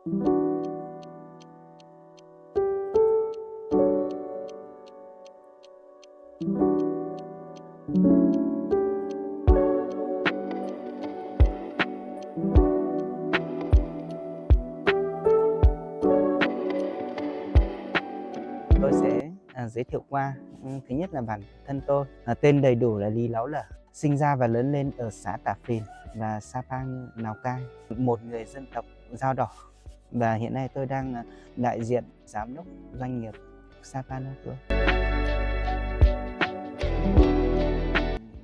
Tôi sẽ giới thiệu qua. Thứ nhất là bản thân tôi, tên đầy đủ là Lý Láo Lở, sinh ra và lớn lên ở xã Tả Phìn và Sapa, Lào Cai, một người dân tộc Dao Đỏ, và hiện nay tôi đang đại diện giám đốc doanh nghiệp Sapanapro.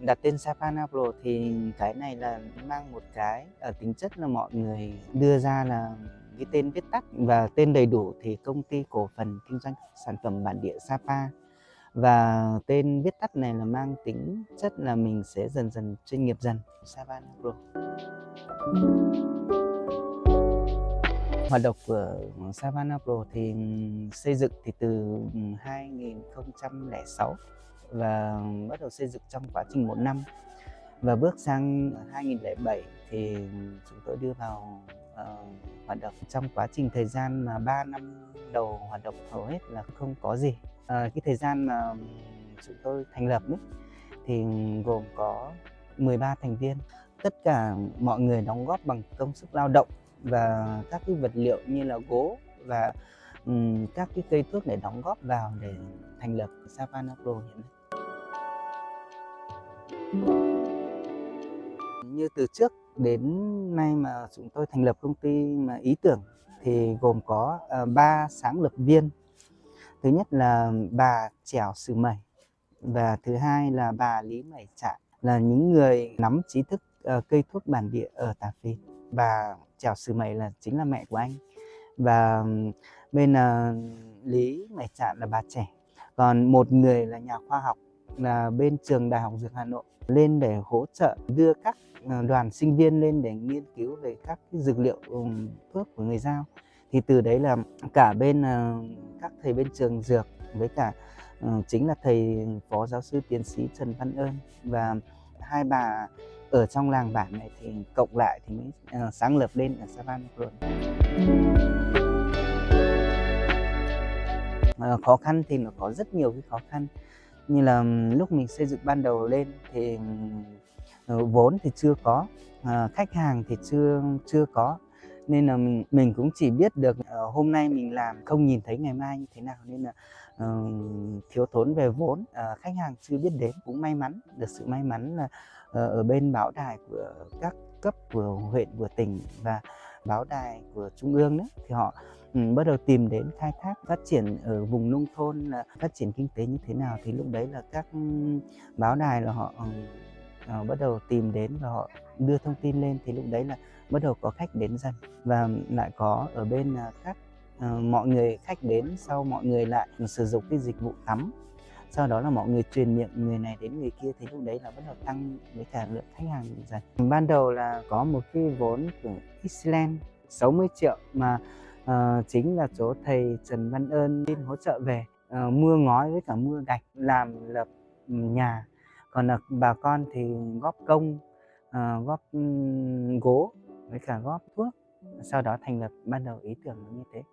Đặt tên Sapanapro thì cái này là mang một cái tính chất là mọi người đưa ra là cái tên viết tắt, và tên đầy đủ thì Công ty Cổ phần Kinh doanh Sản phẩm Bản địa Sapa. Và tên viết tắt này là mang tính chất là mình sẽ dần dần chuyên nghiệp dần. Sapanapro. Hoạt động của Sapanapro thì xây dựng thì từ 2006 và bắt đầu xây dựng trong quá trình 1 năm, và bước sang 2007 thì chúng tôi đưa vào hoạt động. Trong quá trình thời gian mà 3 năm đầu hoạt động hầu hết là không có gì. Cái thời gian mà chúng tôi thành lập ấy, thì gồm có 13 thành viên. Tất cả mọi người đóng góp bằng công sức lao động và các cái vật liệu như là gỗ và các cái cây thuốc để đóng góp vào để thành lập Sapanapro hiện nay. Như từ trước đến nay mà chúng tôi thành lập công ty mà ý tưởng thì gồm có 3 sáng lập viên. Thứ nhất là bà Trẻo Sử Mẩy, và thứ hai là bà Lý Mẩy Trại, là những người nắm trí thức cây thuốc bản địa ở Tả Phìn. Bà Trẻo Sử Mẩy là chính là mẹ của anh, và bên Lý Mẩy Trại là bà trẻ. Còn một người là nhà khoa học, là bên trường Đại học Dược Hà Nội, lên để hỗ trợ đưa các đoàn sinh viên lên để nghiên cứu về các cái dược liệu thuốc của người Dao. Thì từ đấy là cả bên các thầy bên trường dược với cả chính là thầy phó giáo sư tiến sĩ Trần Văn Ơn và hai bà ở trong làng bản này thì cộng lại thì mới sáng lập lên ở Sapanapro. Khó khăn thì nó có rất nhiều cái khó khăn, như là lúc mình xây dựng ban đầu lên thì vốn thì chưa có, khách hàng thì chưa có, nên là mình cũng chỉ biết được hôm nay mình làm, không nhìn thấy ngày mai như thế nào, nên là thiếu thốn về vốn, khách hàng chưa biết đến. Cũng may mắn, được sự may mắn là ở bên báo đài của các cấp của huyện, của tỉnh và báo đài của trung ương đấy, thì họ bắt đầu tìm đến khai thác phát triển ở vùng nông thôn, là phát triển kinh tế như thế nào. Thì lúc đấy là các báo đài là họ bắt đầu tìm đến và họ đưa thông tin lên, thì lúc đấy là bắt đầu có khách đến dần, và lại có ở bên các mọi người khách đến sau, mọi người lại sử dụng cái dịch vụ tắm, sau đó là mọi người truyền miệng người này đến người kia, thì lúc đấy là bắt đầu tăng với cả lượng khách hàng dần. Ban đầu là có một cái vốn của Iceland 60 triệu mà chính là chỗ thầy Trần Văn Ơn xin hỗ trợ về mưa ngói với cả mưa gạch làm lập nhà, còn là bà con thì góp công, góp gỗ với cả góp thuốc, sau đó thành lập ban đầu ý tưởng như thế.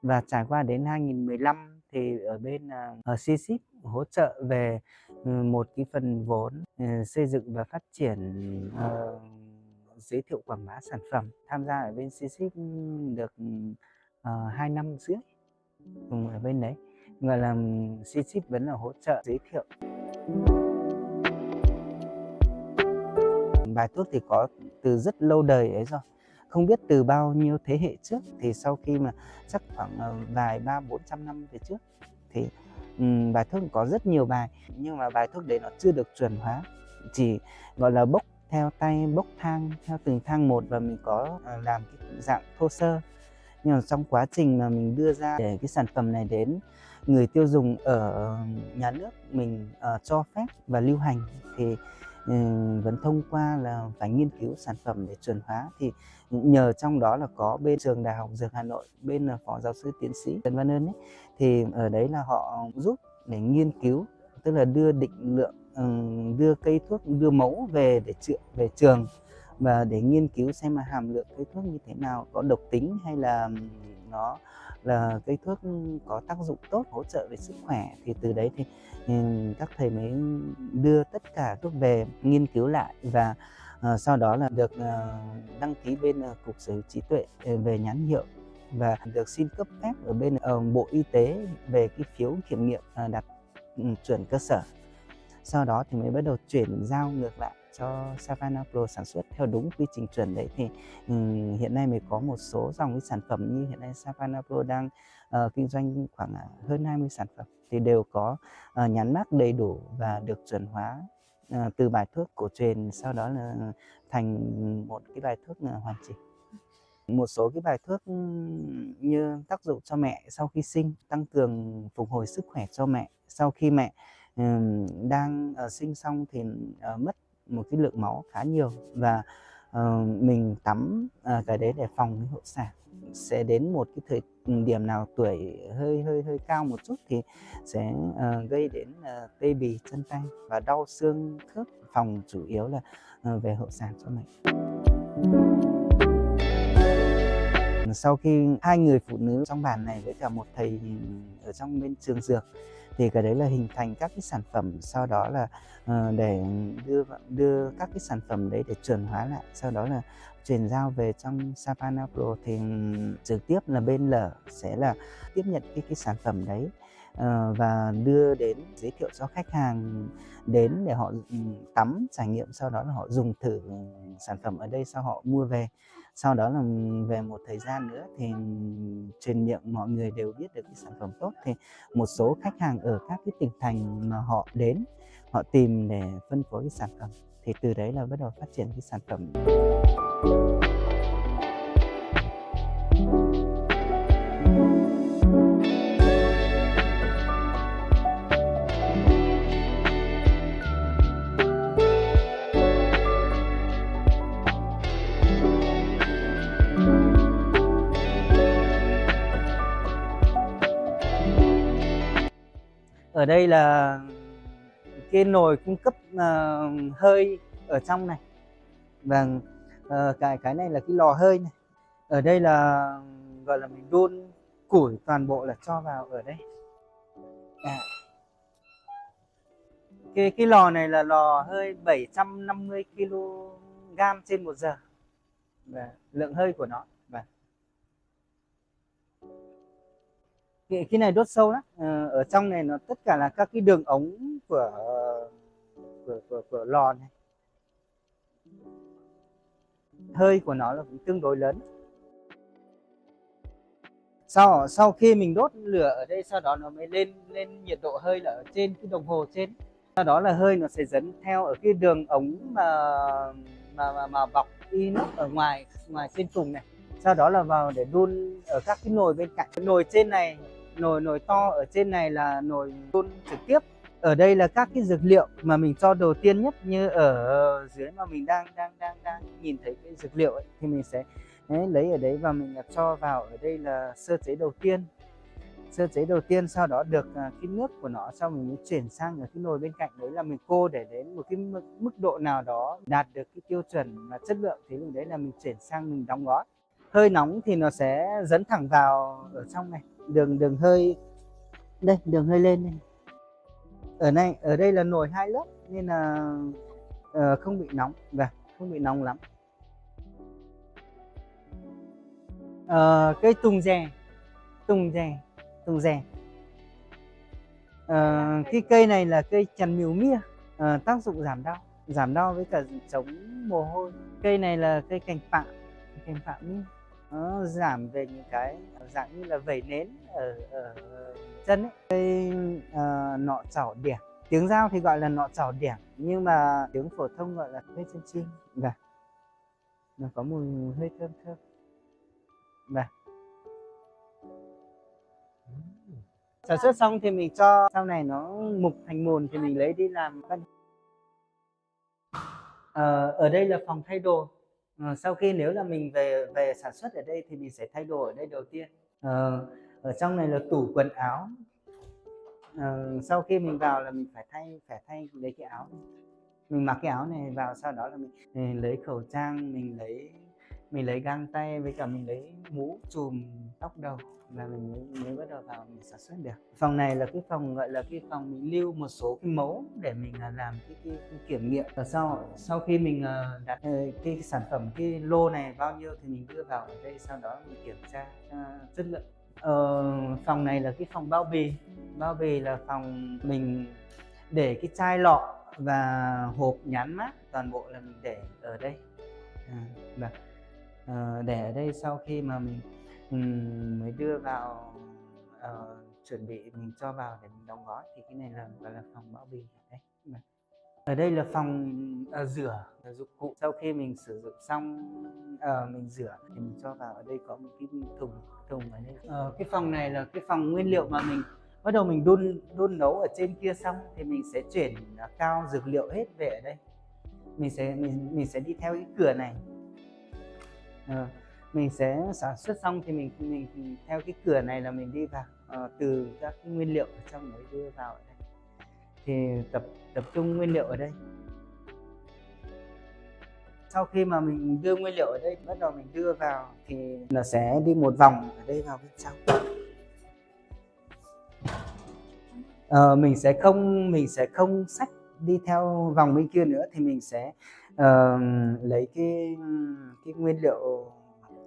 Và trải qua đến 2015 thì ở bên CSIP hỗ trợ về một cái phần vốn xây dựng và phát triển, giới thiệu quảng bá sản phẩm. Tham gia ở bên CSIP được 2 năm rưỡi cùng ở bên đấy, gọi là CSIP vẫn là hỗ trợ giới thiệu. Bài thuốc thì có từ rất lâu đời ấy rồi, không biết từ bao nhiêu thế hệ trước, thì sau khi mà chắc khoảng vài 300-400 năm về trước thì bài thuốc có rất nhiều bài, nhưng mà bài thuốc đấy nó chưa được chuẩn hóa, chỉ gọi là bốc theo tay, bốc thang theo từng thang một, và mình có làm cái dạng thô sơ. Nhưng mà trong quá trình mà mình đưa ra để cái sản phẩm này đến người tiêu dùng ở nhà nước mình cho phép và lưu hành, thì vẫn thông qua là phải nghiên cứu sản phẩm để chuẩn hóa. Thì nhờ trong đó là có bên trường Đại học Dược Hà Nội, bên là phó giáo sư tiến sĩ Trần Văn Ơn ấy, thì ở đấy là họ giúp để nghiên cứu, tức là đưa định lượng, đưa cây thuốc, đưa mẫu về để về trường và để nghiên cứu xem mà hàm lượng cây thuốc như thế nào, có độc tính hay là nó là cây thuốc có tác dụng tốt hỗ trợ về sức khỏe. Thì từ đấy thì các thầy mới đưa tất cả thuốc về nghiên cứu lại, và sau đó là được đăng ký bên Cục Sở hữu trí tuệ về nhãn hiệu, và được xin cấp phép ở bên Bộ Y tế về cái phiếu kiểm nghiệm đạt chuẩn cơ sở. Sau đó thì mới bắt đầu chuyển giao ngược lại cho Savanna Pro sản xuất theo đúng quy trình chuẩn đấy. Thì hiện nay mới có một số dòng cái sản phẩm như hiện nay Savanna Pro đang kinh doanh khoảng hơn 20 sản phẩm, thì đều có nhãn mác đầy đủ và được chuẩn hóa từ bài thuốc cổ truyền, sau đó là thành một cái bài thuốc hoàn chỉnh. Một số cái bài thuốc như tác dụng cho mẹ sau khi sinh, tăng cường phục hồi sức khỏe cho mẹ sau khi mẹ đang sinh xong thì mất một cái lượng máu khá nhiều, và mình tắm cái đấy để phòng cái hậu sản. Sẽ đến một cái thời điểm nào tuổi hơi cao một chút thì sẽ gây đến tê bì chân tay và đau xương khớp, phòng chủ yếu là về hậu sản cho mẹ. Sau khi hai người phụ nữ trong bản này với cả một thầy ở trong bên trường dược thì cái đấy là hình thành các cái sản phẩm, sau đó là để đưa các cái sản phẩm đấy để chuẩn hóa lại, sau đó là chuyển giao về trong Savanna Pro. Thì trực tiếp là bên Lở sẽ là tiếp nhận cái sản phẩm đấy và đưa đến giới thiệu cho khách hàng đến để họ tắm trải nghiệm, sau đó là họ dùng thử sản phẩm ở đây, sau họ mua về. Sau đó là về một thời gian nữa thì truyền miệng mọi người đều biết được cái sản phẩm tốt, thì một số khách hàng ở các cái tỉnh thành mà họ đến, họ tìm để phân phối cái sản phẩm, thì từ đấy là bắt đầu phát triển cái sản phẩm. Ở đây là cái nồi cung cấp hơi ở trong này, và cái này là cái lò hơi này. Ở đây là gọi là mình đun củi toàn bộ là cho vào ở đây. Cái lò này là lò hơi 750 kg trên 1 giờ, và lượng hơi của nó. Và cái này đốt sâu lắm. Ở trong này nó tất cả là các cái đường ống của lò này. Hơi của nó là cũng tương đối lớn. Sau khi mình đốt lửa ở đây, sau đó nó mới lên nhiệt độ hơi là ở trên cái đồng hồ trên. Sau đó là hơi nó sẽ dẫn theo ở cái đường ống mà bọc inox ở ngoài trên cùng này. Sau đó là vào để đun ở các cái nồi bên cạnh. Nồi trên này, nồi to ở trên này là nồi đun trực tiếp. Ở đây là các cái dược liệu mà mình cho đầu tiên nhất, như ở dưới mà mình đang nhìn thấy cái dược liệu ấy, thì mình sẽ lấy ở đấy và mình cho vào. Ở đây là sơ chế đầu tiên. Sau đó được cái nước của nó, sau mình mới chuyển sang ở cái nồi bên cạnh đấy, là mình cô để đến một cái mức độ nào đó đạt được cái tiêu chuẩn và chất lượng, thì lúc đấy là mình chuyển sang mình đóng gói. Hơi nóng thì nó sẽ dẫn thẳng vào ở trong này, đường hơi đây, đường hơi lên đây. Ở đây là nồi 2 lớp nên là không bị nóng, và không bị nóng lắm. Cây tùng rè. Cái cây này là cây chằn miều mia, tác dụng giảm đau với cả chống mồ hôi. Cây này là cây cành phạm mia, nó giảm về những cái dạng như là vẩy nến ở chân ấy. Cây nọ chảo đẻng, tiếng Dao thì gọi là nọ chảo đẻng, nhưng mà tiếng phổ thông gọi là cây chân chim. Và nó có mùi hơi thơm. Và sản xuất xong thì mình cho sau này nó mục thành mùn thì mình lấy đi làm phân. Ở đây là phòng thay đồ. Sau khi nếu là mình về sản xuất ở đây thì mình sẽ thay đồ ở đây đầu tiên. Ở trong này là tủ quần áo. Sau khi mình vào là mình phải thay lấy cái áo này. Mình mặc cái áo này vào, sau đó là mình lấy khẩu trang, mình lấy găng tay, với cả mình lấy mũ trùm tóc đầu là mình mới bắt đầu vào mình sản xuất được. Phòng này là cái phòng, gọi là, cái phòng mình lưu một số cái mẫu để mình, làm cái kiểm nghiệm. Và sau khi mình, đặt, cái sản phẩm, cái lô này bao nhiêu thì mình đưa vào ở đây, sau đó mình kiểm tra, chất lượng. Phòng này là cái phòng bao bì là phòng mình để cái chai lọ và hộp nhãn mác, toàn bộ là mình để ở đây. Và để ở đây sau khi mà mình mới đưa vào, chuẩn bị mình cho vào để mình đóng gói, thì cái này là gọi là phòng bao bì ở đây. Ở đây là phòng rửa dụng cụ. Sau khi mình sử dụng xong, mình rửa thì mình cho vào. Ở đây có một cái thùng ở đây. Cái phòng này là cái phòng nguyên liệu mà mình bắt đầu mình đun nấu ở trên kia xong thì mình sẽ chuyển cao dược liệu hết về ở đây. Mình sẽ đi theo cái cửa này. Mình sẽ sản xuất xong thì mình theo cái cửa này là mình đi vào, từ các cái nguyên liệu ở trong đấy đưa vào ở đây. Thì tập trung nguyên liệu ở đây. Sau khi mà mình đưa nguyên liệu ở đây, bắt đầu mình đưa vào thì nó sẽ đi một vòng ở đây vào bên trong. Mình sẽ không xách đi theo vòng bên kia nữa, thì mình sẽ lấy cái nguyên liệu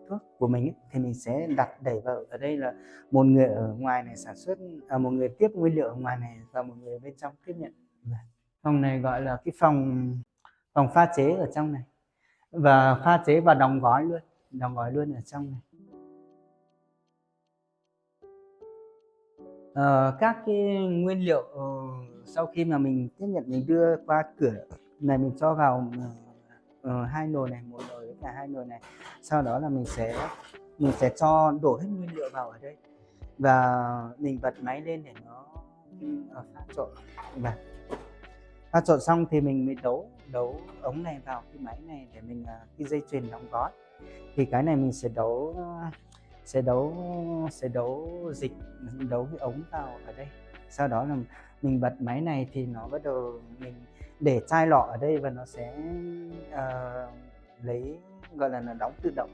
thuốc của mình ấy, thì mình sẽ đặt đẩy vào. Ở đây là một người ở ngoài này sản xuất, một người tiếp nguyên liệu ở ngoài này và một người bên trong tiếp nhận. Phòng này gọi là cái phòng pha chế ở trong này, và pha chế và đóng gói luôn ở trong này. Các cái nguyên liệu sau khi mà mình tiếp nhận, mình đưa qua cửa này, mình cho vào hai nồi này, một nồi với cả hai nồi này. Sau đó là mình sẽ đổ hết nguyên liệu vào ở đây, và mình bật máy lên để nó pha trộn. Và pha trộn xong thì mình mới đấu ống này vào cái máy này để mình cái dây chuyền đóng gói. Thì cái này mình sẽ đấu dịch, đấu cái ống vào ở đây. Sau đó là mình bật máy này thì nó bắt đầu, mình để chai lọ ở đây và nó sẽ lấy, gọi là nó đóng tự động.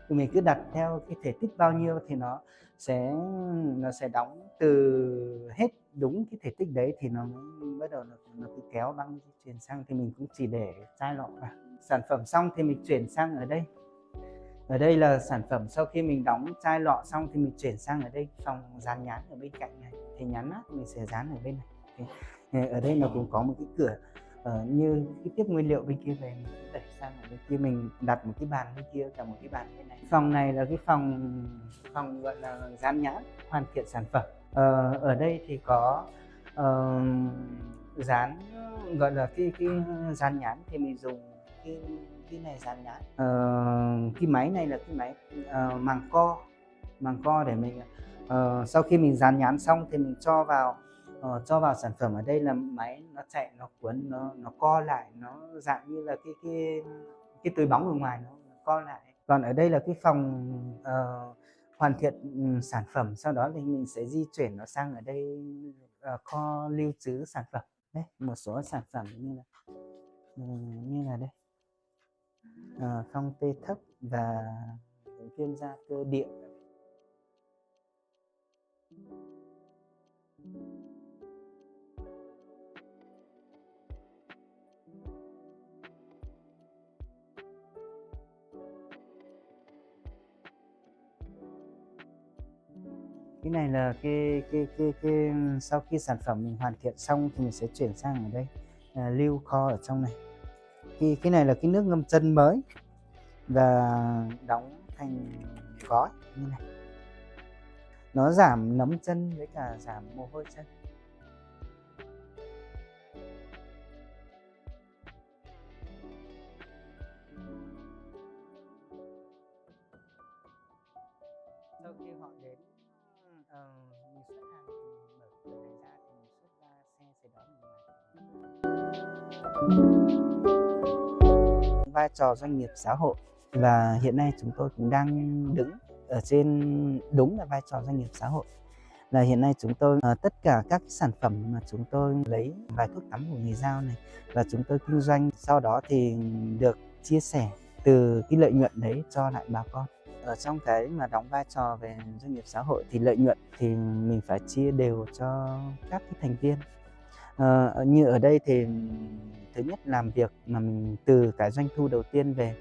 Thì mình cứ đặt theo cái thể tích bao nhiêu thì nó sẽ đóng từ hết đúng cái thể tích đấy, thì nó mới bắt đầu nó cứ kéo băng chuyển sang. Thì mình cũng chỉ để chai lọ vào. Sản phẩm xong thì mình chuyển sang ở đây. Ở đây là sản phẩm sau khi mình đóng chai lọ xong thì mình chuyển sang ở đây, phòng dán nhãn ở bên cạnh này. Thì nhãn mác mình sẽ dán ở bên này. Thì ở đây nó cũng có một cái cửa, như cái tiếp nguyên liệu bên kia về, mình cũng đẩy sang ở bên kia, mình đặt một cái bàn bên kia, cả một cái bàn bên này. Phòng này là cái phòng gọi là dán nhãn, hoàn thiện sản phẩm. Ở đây thì có dán, gọi là cái dán nhãn, thì mình dùng cái này dán nhãn. Cái máy này là cái máy màng co để mình sau khi mình dán nhãn xong thì mình cho vào sản phẩm. Ở đây là máy nó chạy, nó cuốn, nó co lại, nó dạng như là cái túi bóng ở ngoài, nó co lại. Còn ở đây là cái phòng hoàn thiện sản phẩm. Sau đó thì mình sẽ di chuyển nó sang ở đây, kho lưu trữ sản phẩm. Đấy, một số sản phẩm như là đây, phong tê thấp và viêm da cơ địa. Cái này là cái sau khi sản phẩm mình hoàn thiện xong thì mình sẽ chuyển sang ở đây, lưu kho ở trong này. Cái này là cái nước ngâm chân mới và đóng thành gói như này. Nó giảm nấm chân với cả giảm mồ hôi chân. Sau khi họ đến, mình xuất hàng thì mình mở cửa này ra thì mình xuất ra, xe sẽ đón mình. Vai trò doanh nghiệp xã hội, và hiện nay chúng tôi cũng đang đứng ở trên, đúng là vai trò doanh nghiệp xã hội. là hiện nay chúng tôi tất cả các cái sản phẩm mà chúng tôi lấy bài thuốc tắm của người Dao này và chúng tôi kinh doanh, sau đó thì được chia sẻ từ cái lợi nhuận đấy cho lại bà con. Ở trong cái mà đóng vai trò về doanh nghiệp xã hội thì lợi nhuận thì mình phải chia đều cho các cái thành viên. Như ở đây thì thứ nhất làm việc mà mình từ cái doanh thu đầu tiên về,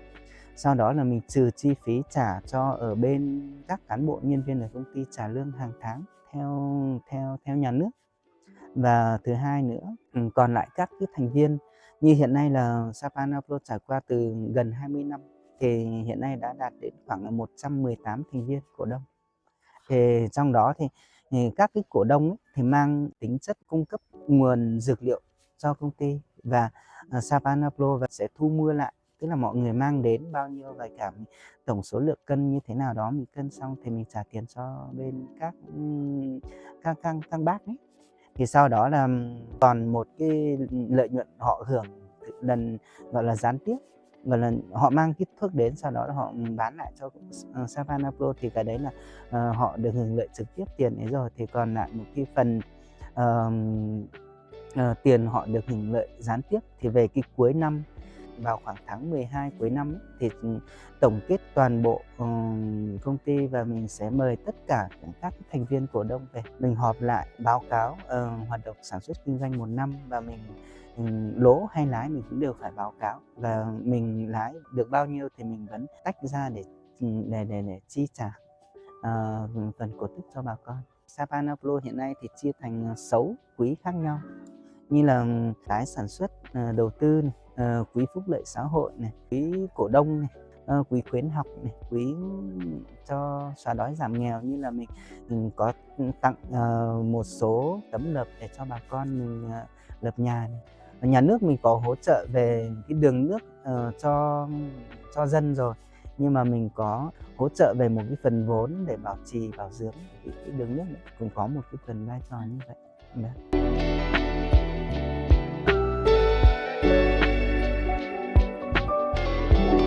sau đó là mình trừ chi phí trả cho ở bên các cán bộ nhân viên ở công ty, trả lương hàng tháng theo nhà nước. Và thứ hai nữa, còn lại các cái thành viên như hiện nay là Sapa Napro trải qua từ gần 20 năm thì hiện nay đã đạt đến khoảng là 118 thành viên cổ đông. Thì trong đó thì các cái cổ đông ấy, thì mang tính chất cung cấp nguồn dược liệu cho công ty và Sapa Napro sẽ thu mua lại, tức là mọi người mang đến bao nhiêu và cả tổng số lượng cân như thế nào đó mình cân xong thì mình trả tiền cho bên các bác ấy. Thì sau đó là còn một cái lợi nhuận họ hưởng lần gọi là gián tiếp, gọi là họ mang cái thuốc đến sau đó là họ bán lại cho Sapa Napro thì cái đấy là họ được hưởng lợi trực tiếp tiền ấy rồi, thì còn lại một cái phần tiền họ được hưởng lợi gián tiếp thì về cái cuối năm vào khoảng tháng 12 cuối năm ấy, thì tổng kết toàn bộ công ty và mình sẽ mời tất cả các thành viên cổ đông về, mình họp lại báo cáo hoạt động sản xuất kinh doanh một năm và mình lỗ hay lái mình cũng đều phải báo cáo, và mình lái được bao nhiêu thì mình vẫn tách ra để chi trả phần cổ tức cho bà con. Sapa Napro hiện nay thì chia thành 6 quý khác nhau, như là tái sản xuất, đầu tư này, quỹ phúc lợi xã hội này, quỹ cổ đông này, quỹ khuyến học này, quỹ cho xóa đói giảm nghèo, như là mình có tặng một số tấm lợp để cho bà con mình lợp nhà này. Nhà nước mình có hỗ trợ về cái đường nước cho dân rồi, nhưng mà mình có hỗ trợ về một cái phần vốn để bảo trì bảo dưỡng cái đường nước này, cũng có một cái phần vai trò như vậy.